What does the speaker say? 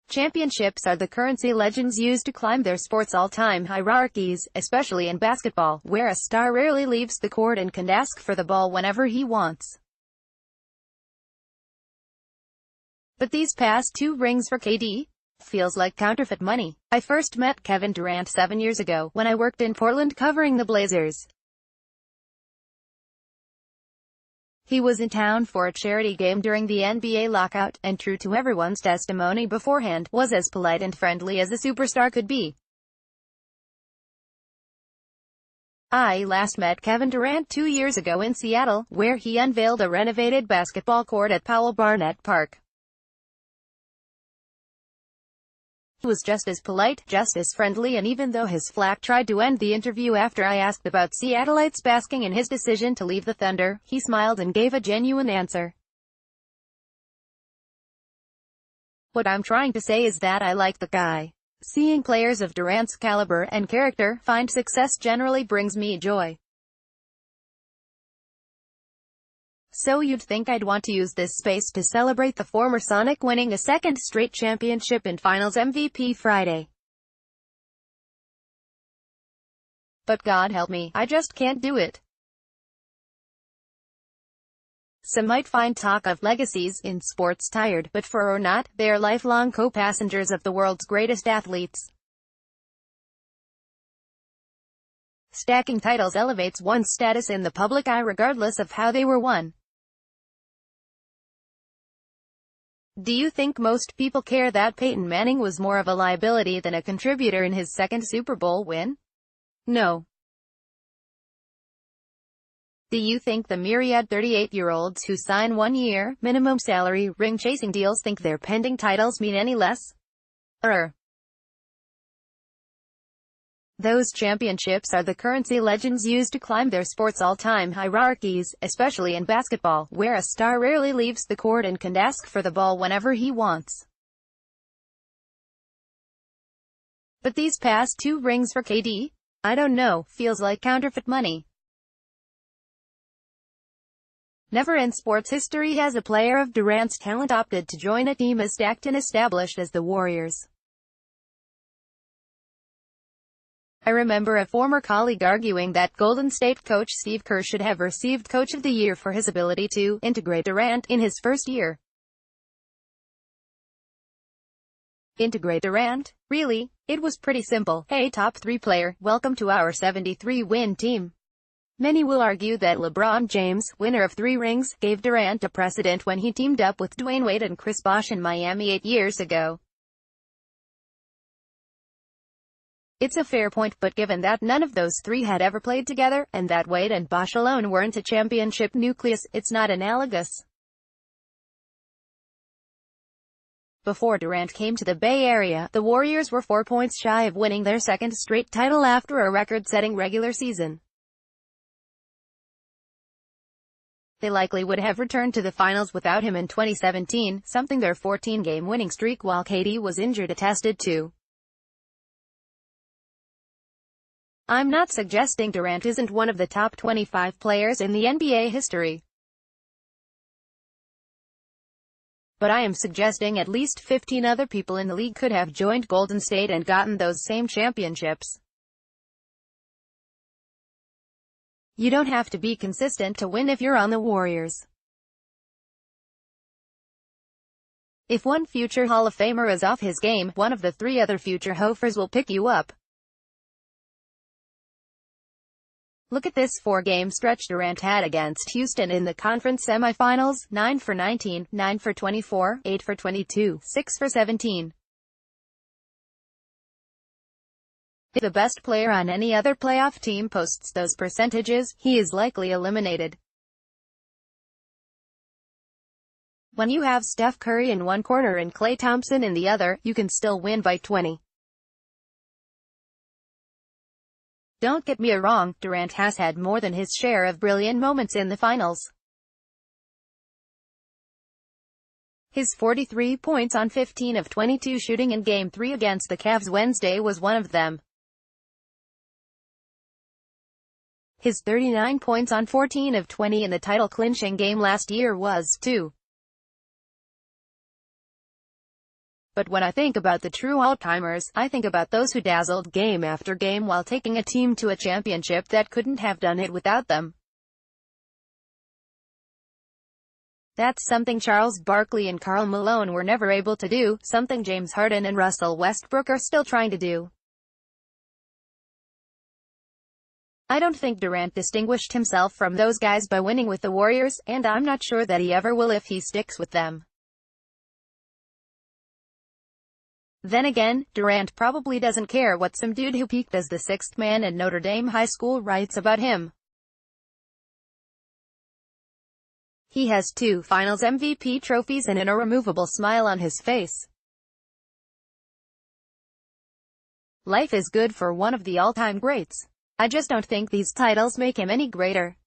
Championships are the currency legends use to climb their sport's all-time hierarchies, especially in basketball, where a star rarely leaves the court and can ask for the ball whenever he wants. But these past 2 rings for KD feels like counterfeit money. I first met Kevin Durant 7 years ago, when I worked in Portland covering the Blazers. He was in town for a charity game during the NBA lockout, and true to everyone's testimony beforehand, was as polite and friendly as a superstar could be. I last met Kevin Durant 2 years ago in Seattle, where he unveiled a renovated basketball court at Powell Barnett Park. He was just as polite, just as friendly, and even though his flack tried to end the interview after I asked about Seattleites basking in his decision to leave the Thunder, he smiled and gave a genuine answer. What I'm trying to say is that I like the guy. Seeing players of Durant's caliber and character find success generally brings me joy. So you'd think I'd want to use this space to celebrate the former Sonic winning a second straight championship and Finals MVP Friday. But God help me, I just can't do it. Some might find talk of legacies in sports tired, but for or not, they are lifelong co-passengers of the world's greatest athletes. Stacking titles elevates one's status in the public eye regardless of how they were won. Do you think most people care that Peyton Manning was more of a liability than a contributor in his second Super Bowl win? No. Do you think the myriad 38-year-olds who sign 1-year, minimum salary, ring-chasing deals think their pending titles mean any less? Those championships are the currency legends use to climb their sport's all-time hierarchies, especially in basketball, where a star rarely leaves the court and can ask for the ball whenever he wants. But these past 2 rings for KD? I don't know, feels like counterfeit money. Never in sports history has a player of Durant's talent opted to join a team as stacked and established as the Warriors. I remember a former colleague arguing that Golden State coach Steve Kerr should have received Coach of the Year for his ability to integrate Durant in his first year. Integrate Durant? Really? It was pretty simple. Hey, top 3 player, welcome to our 73-win team. Many will argue that LeBron James, winner of 3 rings, gave Durant a precedent when he teamed up with Dwayne Wade and Chris Bosh in Miami 8 years ago. It's a fair point, but given that none of those 3 had ever played together, and that Wade and Bosh alone weren't a championship nucleus, it's not analogous. Before Durant came to the Bay Area, the Warriors were 4 points shy of winning their second straight title after a record-setting regular season. They likely would have returned to the finals without him in 2017, something their 14-game winning streak while KD was injured attested to. I'm not suggesting Durant isn't one of the top 25 players in the NBA history. But I am suggesting at least 15 other people in the league could have joined Golden State and gotten those same championships. You don't have to be consistent to win if you're on the Warriors. If one future Hall of Famer is off his game, one of the 3 other future Hofers will pick you up. Look at this 4-game stretch Durant had against Houston in the conference semifinals: 9 for 19, 9 for 24, 8 for 22, 6 for 17. If the best player on any other playoff team posts those percentages, he is likely eliminated. When you have Steph Curry in one corner and Klay Thompson in the other, you can still win by 20. Don't get me wrong, Durant has had more than his share of brilliant moments in the finals. His 43 points on 15 of 22 shooting in Game 3 against the Cavs Wednesday was one of them. His 39 points on 14 of 20 in the title-clinching game last year was, too. But when I think about the true all-timers, I think about those who dazzled game after game while taking a team to a championship that couldn't have done it without them. That's something Charles Barkley and Karl Malone were never able to do, something James Harden and Russell Westbrook are still trying to do. I don't think Durant distinguished himself from those guys by winning with the Warriors, and I'm not sure that he ever will if he sticks with them. Then again, Durant probably doesn't care what some dude who peaked as the sixth man in Notre Dame High School writes about him. He has 2 Finals MVP trophies and an irremovable smile on his face. Life is good for one of the all-time greats. I just don't think these titles make him any greater.